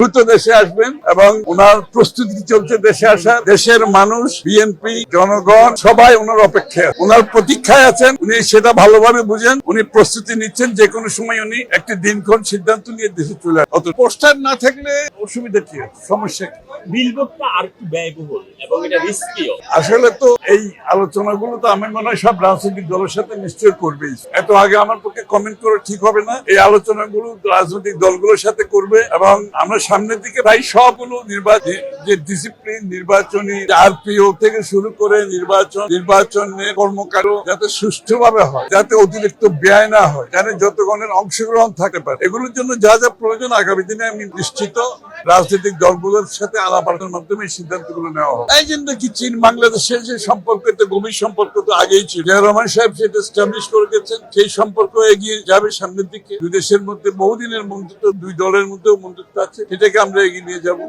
দ্রুত দেশে আসবেন এবং ওনার প্রস্তুতি চলছে দেশে আসা। দেশের মানুষ, বিএনপি, জনগণ সবাই ওনার অপেক্ষায়, ওনার প্রতীক্ষায় আছেন। উনি সেটা ভালোভাবে বুঝেন, উনি প্রস্তুতি নিচ্ছেন। যে কোনো সময় উনি একটি দিনক্ষণ সিদ্ধান্ত নিয়ে দেশে চলে আসেন। পোস্টার না থাকলে অসুবিধা কি, সমস্যা কি? বিলবোর্ডটা আর একটু ব্যয়বহুল এবং এটা রিস্কিও। আসলে তো এই আলোচনাগুলো তো আমি মনে হয় সব রাজনৈতিক দলের সাথে নিশ্চয় করবেই। এত আগে আমার পক্ষে কমেন্ট করা ঠিক হবে না। এই আলোচনাগুলো রাজনৈতিক দলগুলোর সাথে করবে এবং আমরা সামনের দিকে প্রায় সবগুলো নির্বাচন, যে ডিসিপ্লিন, নির্বাচনী আরপিও থেকে শুরু করে নির্বাচনের কর্মকাণ্ড যাতে সুষ্ঠুভাবে হয়, যাতে অতিরিক্ত ব্যয় না হয়, যাতে যতক্ষণের অংশগ্রহণ থাকতে পারে, এগুলোর জন্য যা যা প্রয়োজন আগামী দিনে আমি নিশ্চিত রাজনৈতিক দলগুলোর সাথে আলাপ আলোচনার মাধ্যমে এই সিদ্ধান্তগুলো নেওয়া হবে। এই জন্য কি চীন বাংলাদেশের যে সম্পর্ক, একটা গভীর সম্পর্ক তো আগেই ছিল। জিয়া রহমান সাহেব সেটা এস্টাবলিশ করে গেছেন। সেই সম্পর্ক এগিয়ে যাবে সামনের দিকে। দুই দেশের মধ্যে বহুদিনের বন্ধুত্ব, দুই দলের মধ্যেও বন্ধুত্ব আছে, সেটাকে আমরা এগিয়ে নিয়ে যাবো।